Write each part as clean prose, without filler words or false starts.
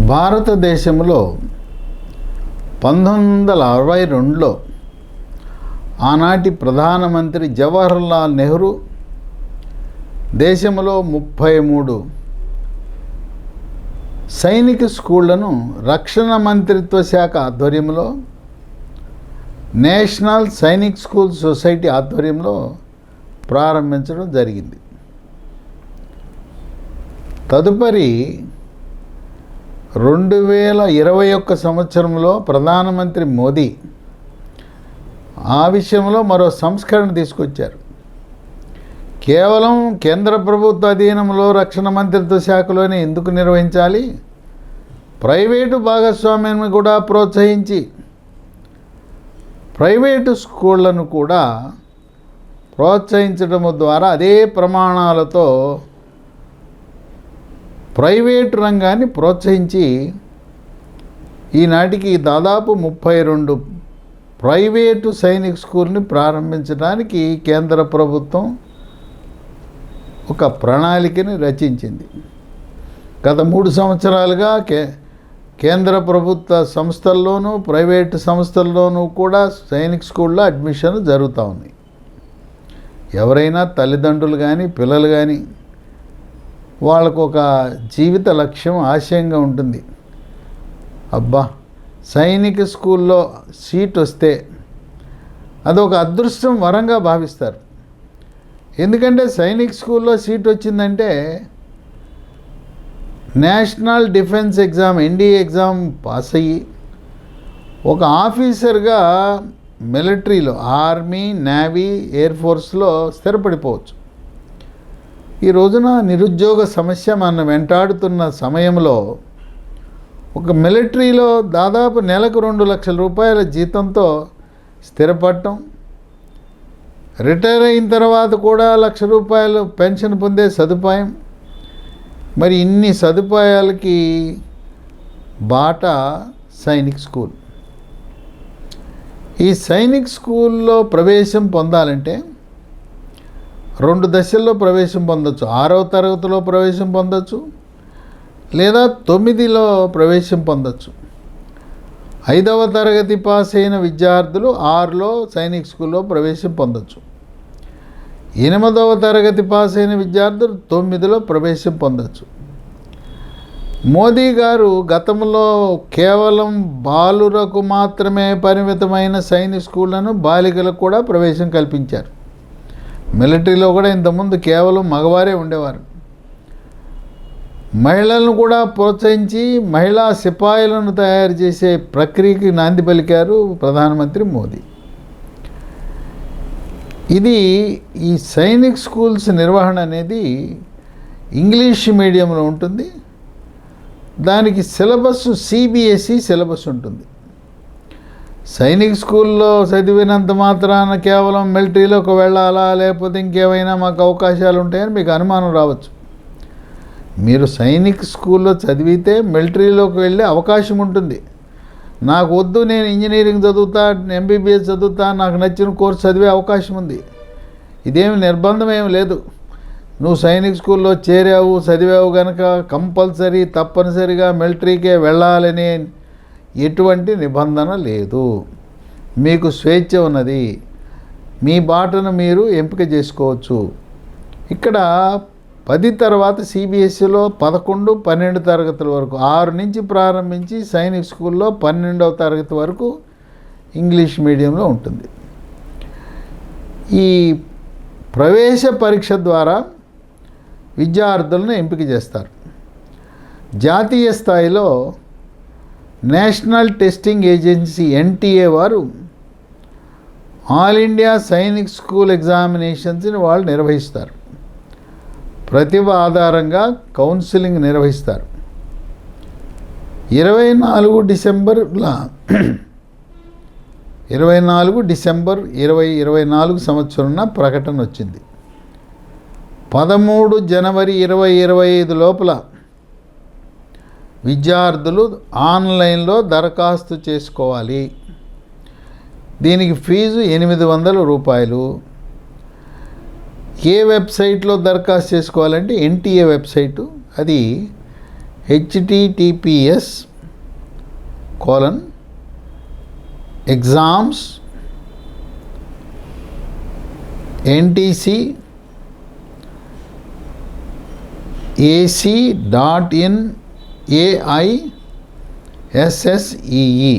భారతదేశంలో 1962లో ఆనాటి ప్రధానమంత్రి జవహర్లాల్ నెహ్రూ దేశంలో 33 సైనిక స్కూళ్లను రక్షణ మంత్రిత్వ శాఖ ఆధ్వర్యంలో నేషనల్ సైనిక్ స్కూల్ సొసైటీ ఆధ్వర్యంలో ప్రారంభించడం జరిగింది. తదుపరి 2021 సంవత్సరంలో ప్రధానమంత్రి మోదీ ఆ విషయంలో మరో సంస్కరణ తీసుకొచ్చారు. కేవలం కేంద్ర ప్రభుత్వ అధీనంలో రక్షణ మంత్రిత్వ శాఖలోనే ఎందుకు నిర్వహించాలి, ప్రైవేటు భాగస్వామ్యాన్ని కూడా ప్రోత్సహించి ప్రైవేటు స్కూళ్లను కూడా ప్రోత్సహించడం ద్వారా అదే ప్రమాణాలతో ప్రైవేటు రంగాన్ని ప్రోత్సహించి ఈనాటికి దాదాపు 32 ప్రైవేటు సైనిక్ స్కూల్ని ప్రారంభించడానికి కేంద్ర ప్రభుత్వం ఒక ప్రణాళికని రచించింది. గత 3 సంవత్సరాలుగా కేంద్ర ప్రభుత్వ సంస్థల్లోనూ ప్రైవేటు సంస్థల్లోనూ కూడా సైనిక్ స్కూల్లో అడ్మిషన్ జరుగుతూ ఉన్నాయి. ఎవరైనా తల్లిదండ్రులు కానీ పిల్లలు కానీ వాళ్ళకు ఒక జీవిత లక్ష్యం ఆశయంగా ఉంటుంది. అబ్బా, సైనిక స్కూల్లో సీట్ వస్తే అదొక అదృష్టం వరంగా భావిస్తారు. ఎందుకంటే సైనిక్ స్కూల్లో సీట్ వచ్చిందంటే national defence exam NDA exam pass అయ్యి ఒక ఆఫీసర్గా మిలిటరీలో ఆర్మీ నేవీ ఎయిర్ ఫోర్స్లో స్థిరపడిపోవచ్చు. ఈ రోజున నిరుద్యోగ సమస్య మనం వెంటాడుతున్న సమయంలో ఒక మిలిటరీలో దాదాపు నెలకు 2 లక్షల రూపాయల జీతంతో స్థిరపడటం, రిటైర్ అయిన తర్వాత కూడా 1 లక్ష రూపాయలు పెన్షన్ పొందే సదుపాయం, మరి ఇన్ని సదుపాయాలకి బాట సైనిక్ స్కూల్. ఈ సైనిక్ స్కూల్లో ప్రవేశం పొందాలంటే 2 దశల్లో ప్రవేశం పొందొచ్చు. 6వ తరగతిలో ప్రవేశం పొందొచ్చు, లేదా 9లో ప్రవేశం పొందొచ్చు. 5వ తరగతి పాస్ అయిన విద్యార్థులు 6లో సైనిక్ స్కూల్లో ప్రవేశం పొందొచ్చు. 8వ తరగతి పాస్ అయిన విద్యార్థులు 9లో ప్రవేశం పొందొచ్చు. మోదీ గారు గతంలో కేవలం బాలురకు మాత్రమే పరిమితమైన సైనిక్ స్కూళ్లను బాలికలకు కూడా ప్రవేశం కల్పించారు. మిలిటరీలో కూడా ఇంతకుముందు కేవలం మగవారే ఉండేవారు. మహిళలను కూడా ప్రోత్సహించి మహిళా సిపాయిలను తయారు చేసే ప్రక్రియకి నాంది పలికారు ప్రధానమంత్రి మోదీ. ఇది ఈ సైనిక్ స్కూల్స్ నిర్వహణ అనేది ఇంగ్లీష్ మీడియంలో ఉంటుంది. దానికి సిలబస్ సిబిఎస్ఈ సిలబస్ ఉంటుంది. సైనిక్ స్కూల్లో చదివినంత మాత్రాన కేవలం మిలిటరీలోకి వెళ్ళాలా లేకపోతే ఇంకేమైనా మాకు అవకాశాలు ఉంటాయని మీకు అనుమానం రావచ్చు. మీరు సైనిక్ స్కూల్లో చదివితే మిలిటరీలోకి వెళ్ళే అవకాశం ఉంటుంది. నాకు వద్దు, నేను ఇంజనీరింగ్ చదువుతా, ఎంబీబీఎస్ చదువుతా, నాకు నచ్చిన కోర్సు చదివే అవకాశం ఉంది. ఇదేమి నిర్బంధం ఏమి లేదు. నువ్వు సైనిక్ స్కూల్లో చేరావు, చదివావు కనుక కంపల్సరీ తప్పనిసరిగా మిలిటరీకే వెళ్ళాలని ఎటువంటి నిబంధన లేదు. మీకు స్వేచ్ఛ ఉన్నది. మీ బాటను మీరు ఎంపిక చేసుకోవచ్చు. ఇక్కడ 10 తర్వాత సిబిఎస్ఈలో 11, 12 తరగతుల వరకు 6 నుంచి ప్రారంభించి సైనిక్ స్కూల్లో 12వ తరగతి వరకు ఇంగ్లీష్ మీడియంలో ఉంటుంది. ఈ ప్రవేశ పరీక్ష ద్వారా విద్యార్థులను ఎంపిక చేస్తారు. జాతీయ స్థాయిలో నేషనల్ టెస్టింగ్ ఏజెన్సీ ఎన్టీఏ వారు ఆల్ ఇండియా సైనిక్ స్కూల్ ఎగ్జామినేషన్స్ని వాళ్ళు నిర్వహిస్తారు. ప్రతిభ ఆధారంగా కౌన్సిలింగ్ నిర్వహిస్తారు. 24 డిసెంబర్ 2024 సంవత్సరంన ప్రకటన వచ్చింది. 13 జనవరి 2025 లోపల విద్యార్థులు ఆన్లైన్లో దరఖాస్తు చేసుకోవాలి. దీనికి ఫీజు 800 రూపాయలు. ఏ వెబ్సైట్లో దరఖాస్తు చేసుకోవాలంటే ఎన్టీఏ వెబ్సైటు, అది https://exams ntc ac.in AISSEE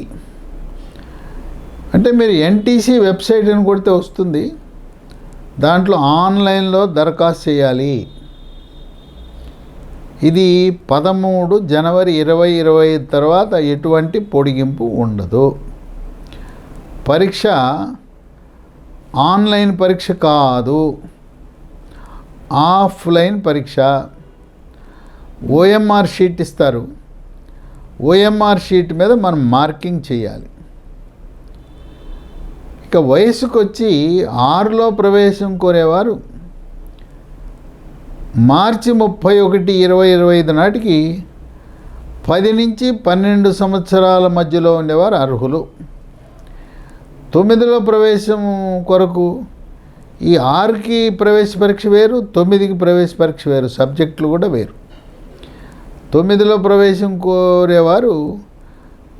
అంటే మీరు ఎన్టీసీ వెబ్సైట్ అని కొడితే వస్తుంది. దాంట్లో ఆన్లైన్లో దరఖాస్తు చేయాలి. ఇది 13 జనవరి 2025 తర్వాత ఎటువంటి పొడిగింపు ఉండదు. పరీక్ష ఆన్లైన్ పరీక్ష కాదు, ఆఫ్లైన్ పరీక్ష. ఓఎంఆర్ షీట్ ఇస్తారు. ఓఎంఆర్ షీట్ మీద మనం మార్కింగ్ చేయాలి. ఇక వయసుకు వచ్చి 6లో ప్రవేశం కోరేవారు మార్చి 31, 2025 నాటికి 10 నుంచి 12 సంవత్సరాల మధ్యలో ఉండేవారు అర్హులు. 9లో ప్రవేశం కొరకు ఈ 6కి ప్రవేశ పరీక్ష వేరు, 9కి ప్రవేశ పరీక్ష వేరు, సబ్జెక్టులు కూడా వేరు. 9లో ప్రవేశం కోరేవారు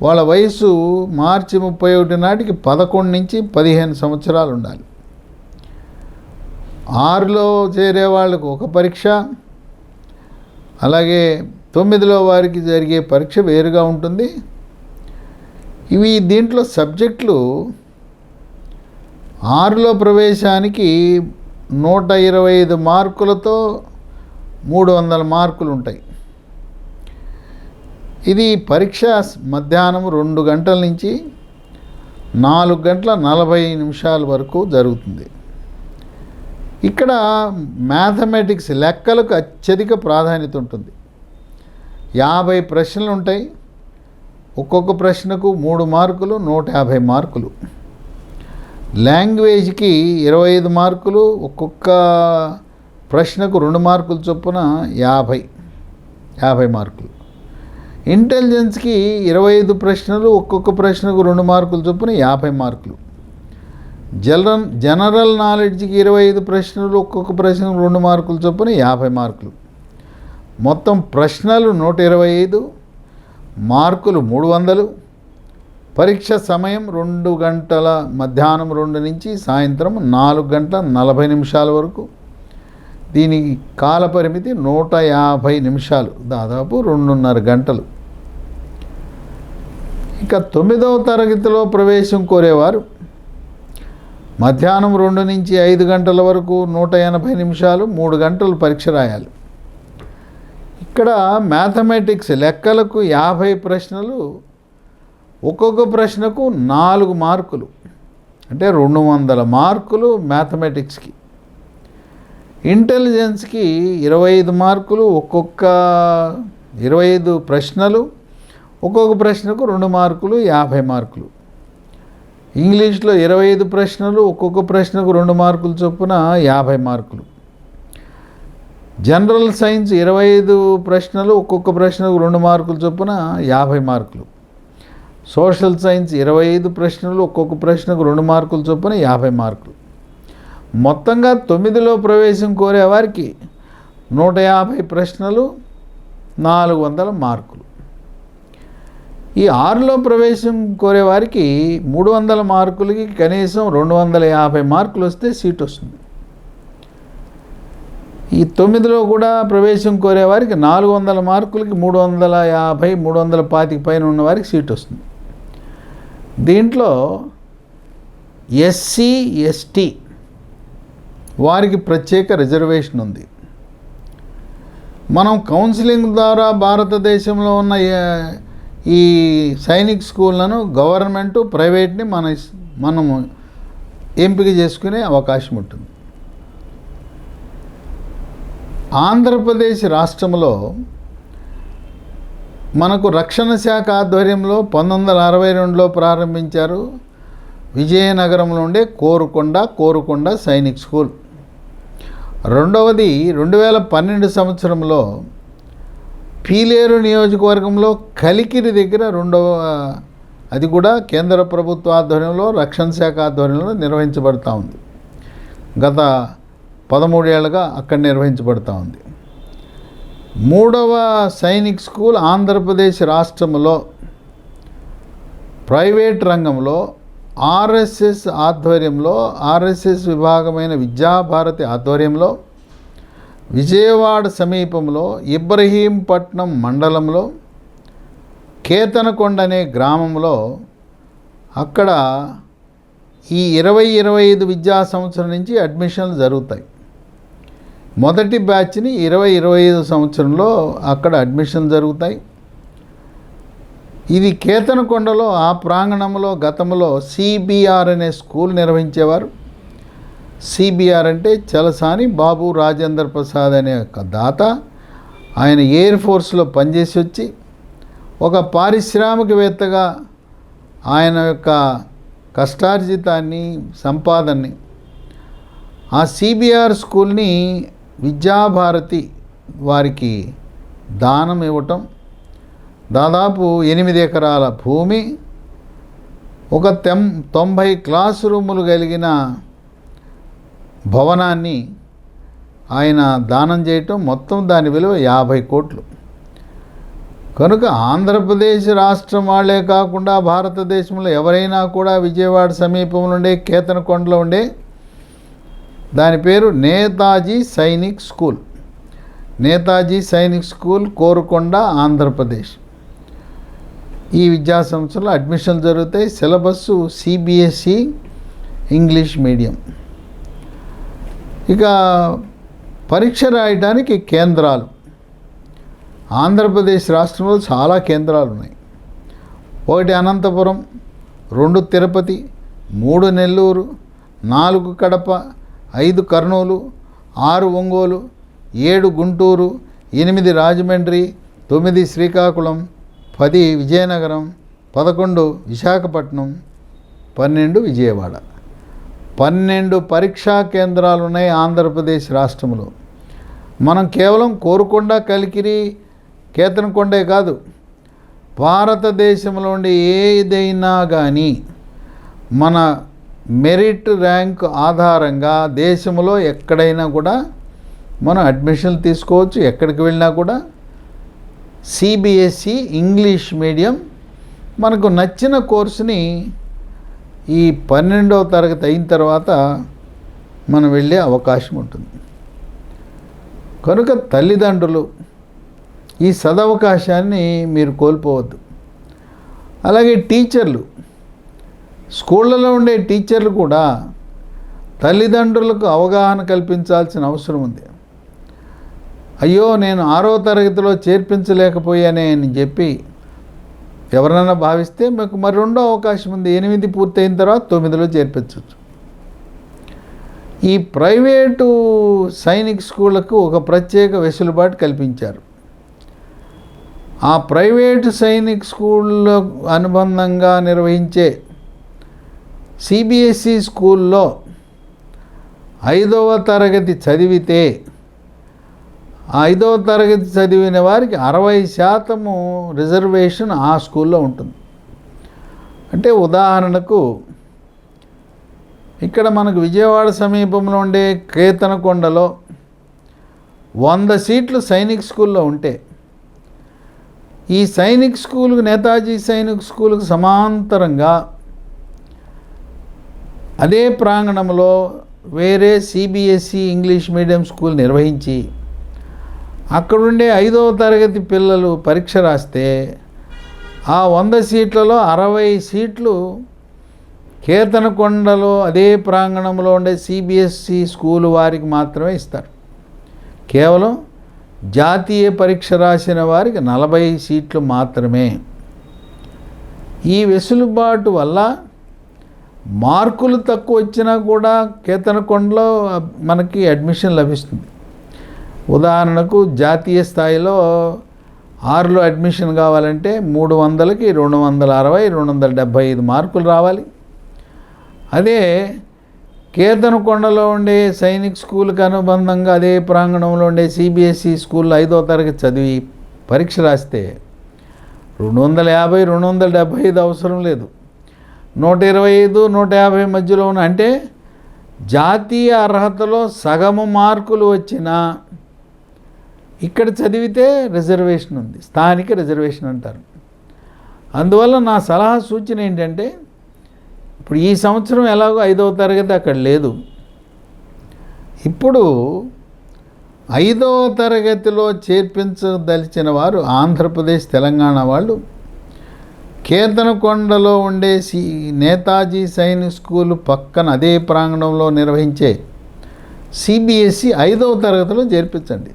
వాళ్ళ వయసు మార్చి 31 నాటికి 11 నుంచి 15 సంవత్సరాలు ఉండాలి. 6లో చేరే వాళ్ళకు ఒక పరీక్ష, అలాగే 9లో వారికి జరిగే పరీక్ష వేరుగా ఉంటుంది. దీంట్లో సబ్జెక్టులు 6లో ప్రవేశానికి 125 మార్కులతో 300 మార్కులు ఉంటాయి. ఇది పరీక్ష మధ్యాహ్నం 2 గంటల నుంచి 4 గంటల 40 నిమిషాల వరకు జరుగుతుంది. ఇక్కడ మ్యాథమెటిక్స్ లెక్కలకు అత్యధిక ప్రాధాన్యత ఉంటుంది. 50 ప్రశ్నలు ఉంటాయి. ఒక్కొక్క ప్రశ్నకు 3 మార్కులు, 150 మార్కులు. లాంగ్వేజ్కి 25 మార్కులు, ఒక్కొక్క ప్రశ్నకు 2 మార్కులు చొప్పున 50 మార్కులు. ఇంటెలిజెన్స్కి 25 ప్రశ్నలు, ఒక్కొక్క ప్రశ్నకు 2 మార్కులు చొప్పున 50 మార్కులు. జనరల్ నాలెడ్జ్కి 25 ప్రశ్నలు, ఒక్కొక్క ప్రశ్నకు 2 మార్కులు చొప్పున 50 మార్కులు. మొత్తం ప్రశ్నలు 125, మార్కులు 300. పరీక్ష సమయం 2 గంటల మధ్యాహ్నం 2 నుంచి సాయంత్రం 4 గంటల 40 నిమిషాల వరకు. దీనికి కాల పరిమితి 150 నిమిషాలు, దాదాపు 2.5 గంటలు. ఇక 9వ తరగతిలో ప్రవేశం కోరేవారు మధ్యాహ్నం 2 నుంచి 5 గంటల వరకు 180 నిమిషాలు, 3 గంటలు పరీక్ష రాయాలి. ఇక్కడ మ్యాథమెటిక్స్ లెక్కలకు 50 ప్రశ్నలు, ఒక్కొక్క ప్రశ్నకు 4 మార్కులు, అంటే 200 మార్కులు మ్యాథమెటిక్స్కి. ఇంటెలిజెన్స్కి 25 మార్కులు, ఒక్కొక్క 25 ప్రశ్నలు, ఒక్కొక్క ప్రశ్నకు 2 మార్కులు, 50 మార్కులు. ఇంగ్లీష్లో 25 ప్రశ్నలు, ఒక్కొక్క ప్రశ్నకు 2 మార్కులు చొప్పున 50 మార్కులు. జనరల్ సైన్స్ 25 ప్రశ్నలు, ఒక్కొక్క ప్రశ్నకు 2 మార్కులు చొప్పున 50 మార్కులు. సోషల్ సైన్స్ 25 ప్రశ్నలు, ఒక్కొక్క ప్రశ్నకు 2 మార్కులు చొప్పున 50 మార్కులు. మొత్తంగా 9లో ప్రవేశం కోరే వారికి 150 ప్రశ్నలు, 400 మార్కులు. ఈ 6లో ప్రవేశం కోరే వారికి 300 మార్కులకి కనీసం 250 మార్కులు వస్తే సీట్ వస్తుంది. ఈ 9లో కూడా ప్రవేశం కోరే వారికి 400 మార్కులకి 350, 325 పైన ఉన్న వారికి సీట్ వస్తుంది. దీంట్లో ఎస్సీ, ఎస్టీ వారికి ప్రత్యేక రిజర్వేషన్ ఉంది. మనం కౌన్సిలింగ్ ద్వారా భారతదేశంలో ఉన్న ఈ సైనిక్ స్కూళ్ళను గవర్నమెంటు, ప్రైవేట్ని మనము ఎంపిక చేసుకునే అవకాశం ఉంటుంది. ఆంధ్రప్రదేశ్ రాష్ట్రంలో మనకు రక్షణ శాఖ ఆధ్వర్యంలో 1962లో ప్రారంభించారు. విజయనగరంలో ఉండే కోరుకొండ సైనిక్ స్కూల్. రెండవది 2012 సంవత్సరంలో పీలేరు నియోజకవర్గంలో కలికిరి దగ్గర అది కూడా కేంద్ర ప్రభుత్వ ఆధ్వర్యంలో, రక్షణ శాఖ ఆధ్వర్యంలో నిర్వహించబడుతూ ఉంది. గత 13 ఏళ్ళుగా అక్కడ నిర్వహించబడుతూ ఉంది. మూడవ సైనిక్ స్కూల్ ఆంధ్రప్రదేశ్ రాష్ట్రంలో ప్రైవేట్ రంగంలో ఆర్ఎస్ఎస్ ఆధ్వర్యంలో, ఆర్ఎస్ఎస్ విభాగమైన విద్యాభారతి ఆధ్వర్యంలో విజయవాడ సమీపంలో ఇబ్రహీంపట్నం మండలంలో కేతనకొండ అనే గ్రామంలో అక్కడ ఈ 2025 విద్యా సంవత్సరం నుంచి అడ్మిషన్లు జరుగుతాయి. మొదటి బ్యాచ్ని 2025 సంవత్సరంలో అక్కడ అడ్మిషన్ జరుగుతాయి. ఇది కేతనకొండలో ఆ ప్రాంగణంలో గతంలో సిబిఆర్ అనే స్కూల్ నిర్వహించేవారు. సిబిఆర్ అంటే చలసాని బాబు రాజేంద్ర ప్రసాద్ అనే ఒక దాత. ఆయన ఎయిర్ ఫోర్స్లో పనిచేసి వచ్చి ఒక పారిశ్రామికవేత్తగా ఆయన యొక్క కష్టార్జితాన్ని, సంపాదనని ఆ సిబిఆర్ స్కూల్ని విద్యాభారతి వారికి దానం ఇవ్వటం, దాదాపు 8 ఎకరాల భూమి, ఒక 90 క్లాస్ రూములు కలిగిన భవనాన్ని ఆయన దానం చేయటం, మొత్తం దాని విలువ 50 కోట్లు. కనుక ఆంధ్రప్రదేశ్ రాష్ట్రం వాళ్ళే కాకుండా భారతదేశంలో ఎవరైనా కూడా విజయవాడ సమీపంలో ఉండే కేతనకొండలో ఉండే దాని పేరు నేతాజీ సైనిక్ స్కూల్. నేతాజీ సైనిక్ స్కూల్, కోరుకొండ, ఆంధ్రప్రదేశ్. ఈ విద్యా సంవత్సరంలో అడ్మిషన్లు జరుగుతాయి. Syllabus CBSE English medium. ఇక పరీక్ష రాయడానికి కేంద్రాలు ఆంధ్రప్రదేశ్ రాష్ట్రంలో చాలా కేంద్రాలు ఉన్నాయి. 1 అనంతపురం, 2 తిరుపతి, 3 నెల్లూరు, 4 కడప, 5 కర్నూలు, 6 ఒంగోలు, 7 గుంటూరు, 8 రాజమండ్రి, 9 శ్రీకాకుళం, 10 విజయనగరం, 11 విశాఖపట్నం, 12 విజయవాడ. 12 పరీక్షా కేంద్రాలు ఉన్నాయి ఆంధ్రప్రదేశ్ రాష్ట్రంలో. మనం కేవలం కోరుకొండ, కలికిరి, కేతనకొండే కాదు, భారతదేశంలో ఉండే ఏదైనా కానీ మన మెరిట్ ర్యాంక్ ఆధారంగా దేశంలో ఎక్కడైనా కూడా మనం అడ్మిషన్లు తీసుకోవచ్చు. ఎక్కడికి వెళ్ళినా కూడా సిబిఎస్ఈ ఇంగ్లీష్ మీడియం మనకు నచ్చిన కోర్సుని ఈ 12వ తరగతి అయిన తర్వాత మనం వెళ్ళే అవకాశం ఉంటుంది. కనుక తల్లిదండ్రులు ఈ సదవకాశాన్ని మీరు కోల్పోవద్దు. అలాగే టీచర్లు, స్కూళ్ళలో ఉండే టీచర్లు కూడా తల్లిదండ్రులకు అవగాహన కల్పించాల్సిన అవసరం ఉంది. అయ్యో నేను 6వ తరగతిలో చేర్పించలేకపోయానే అని చెప్పి ఎవరైనా భావిస్తే మీకు మరి 2వ అవకాశం ఉంది. 8 పూర్తయిన తర్వాత 9లో చేర్పించవచ్చు. ఈ ప్రైవేటు సైనిక్ స్కూళ్ళకు ఒక ప్రత్యేక వెసులుబాటు కల్పించారు. ఆ ప్రైవేటు సైనిక్ స్కూల్లో అనుబంధంగా నిర్వహించే సిబిఎస్ఈ స్కూల్లో 5వ తరగతి చదివితే 5వ తరగతి చదివిన వారికి 60% రిజర్వేషన్ ఆ స్కూల్లో ఉంటుంది. అంటే ఉదాహరణకు ఇక్కడ మనకు విజయవాడ సమీపంలో ఉండే కేతనకొండలో 100 సీట్లు సైనిక్ స్కూల్లో ఉంటే ఈ సైనిక్ స్కూలుకు, నేతాజీ సైనిక్ స్కూలుకు సమాంతరంగా అదే ప్రాంగణంలో వేరే సిబిఎస్ఈ ఇంగ్లీష్ మీడియం స్కూల్ నిర్వహించి అక్కడుండే 5వ తరగతి పిల్లలు పరీక్ష రాస్తే ఆ 100 సీట్లలో 60 సీట్లు కేతనకొండలో అదే ప్రాంగణంలో ఉండే సిబిఎస్ఈ స్కూల్ వారికి మాత్రమే ఇస్తారు. కేవలం జాతీయ పరీక్ష రాసిన వారికి 40 సీట్లు మాత్రమే. ఈ వెసులుబాటు వల్ల మార్కులు తక్కువ వచ్చినా కూడా కేతనకొండలో మనకి అడ్మిషన్ లభిస్తుంది. ఉదాహరణకు జాతీయ స్థాయిలో 6లో అడ్మిషన్ కావాలంటే 300కి 260, 275 మార్కులు రావాలి. అదే కేతనకొండలో ఉండే సైనిక్ స్కూల్కి అనుబంధంగా అదే ప్రాంగణంలో ఉండే సిబిఎస్ఈ స్కూల్లో 5వ తరగతి చదివి పరీక్ష రాస్తే 250, 275 అవసరం లేదు. 125, 150 మధ్యలో ఉన్న, అంటే జాతీయ అర్హతలో సగము మార్కులు వచ్చినా ఇక్కడ చదివితే రిజర్వేషన్ ఉంది, స్థానిక రిజర్వేషన్ అంటారు. అందువల్ల నా సలహా సూచన ఏంటంటే, ఇప్పుడు ఈ సంవత్సరం ఎలాగో 5వ తరగతి అక్కడ లేదు, ఇప్పుడు 5వ తరగతిలో చేర్పించదలిచిన వారు ఆంధ్రప్రదేశ్ తెలంగాణ వాళ్ళు కేతనకొండలో ఉండే నేతాజీ సైనిక్ స్కూల్ పక్కన అదే ప్రాంగణంలో నిర్వహించే సిబిఎస్ఈ 5వ తరగతిలో చేర్పించండి.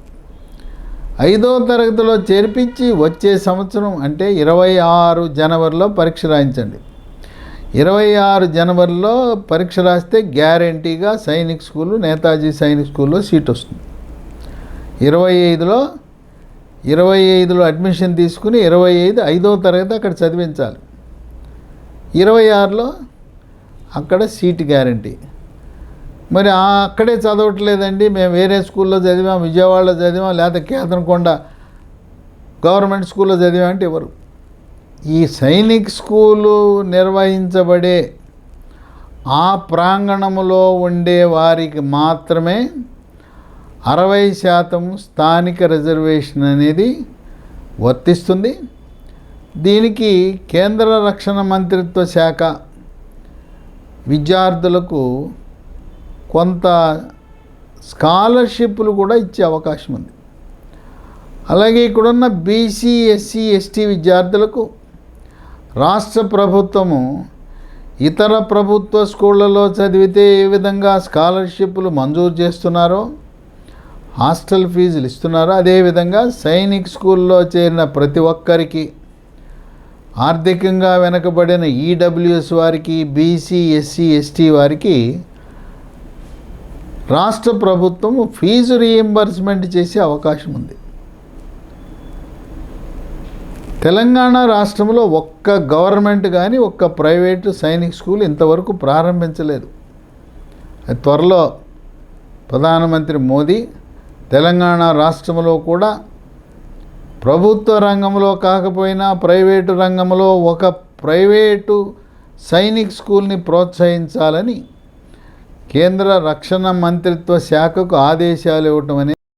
5వ తరగతిలో చేర్పించి వచ్చే సంవత్సరం అంటే 26 జనవరిలో పరీక్ష రాయించండి. 26 జనవరిలో పరీక్ష రాస్తే గ్యారంటీగా సైనిక్ స్కూలు, నేతాజీ సైనిక్ స్కూల్లో సీట్ వస్తుంది. 25లో అడ్మిషన్ తీసుకుని 25 5వ తరగతి అక్కడ చదివించాలి. 26లో అక్కడ సీట్ గ్యారంటీ. మరి అక్కడే చదవట్లేదండి, మేము వేరే స్కూల్లో చదివాం, విజయవాడలో చదివాం, లేకపోతే కేతనకొండ గవర్నమెంట్ స్కూల్లో చదివాం అంటే ఎవరు? ఈ సైనిక్ స్కూలు నిర్వహించబడే ఆ ప్రాంగణములో ఉండే వారికి మాత్రమే 60% స్థానిక రిజర్వేషన్ అనేది వర్తిస్తుంది. దీనికి కేంద్ర రక్షణ మంత్రిత్వ శాఖ విద్యార్థులకు కొంత స్కాలర్షిప్లు కూడా ఇచ్చే అవకాశం ఉంది. అలాగే ఇక్కడున్న బీసీ, ఎస్సీ, ఎస్టీ విద్యార్థులకు రాష్ట్ర ప్రభుత్వము ఇతర ప్రభుత్వ స్కూళ్ళలో చదివితే ఏ విధంగా స్కాలర్షిప్లు మంజూరు చేస్తున్నారో, హాస్టల్ ఫీజులు ఇస్తున్నారో, అదేవిధంగా సైనిక్ స్కూల్లో చేరిన ప్రతి ఒక్కరికి, ఆర్థికంగా వెనుకబడిన ఈడబ్ల్యూఎస్ వారికి, బీసీ, ఎస్సీ, ఎస్టీ వారికి రాష్ట్ర ప్రభుత్వం ఫీజు రీయింబర్స్మెంట్ చేసే అవకాశం ఉంది. తెలంగాణ రాష్ట్రంలో ఒక్క గవర్నమెంట్ కానీ ఒక్క ప్రైవేటు సైనిక్ స్కూల్ ఇంతవరకు ప్రారంభించలేదు. త్వరలో ప్రధానమంత్రి మోదీ తెలంగాణ రాష్ట్రంలో కూడా ప్రభుత్వ రంగంలో కాకపోయినా ప్రైవేటు రంగంలో ఒక ప్రైవేటు సైనిక్ స్కూల్ని ప్రోత్సహించాలని కేంద్ర రక్షణ మంత్రిత్వ శాఖకు ఆదేశాలు ఇవ్వటం అనేది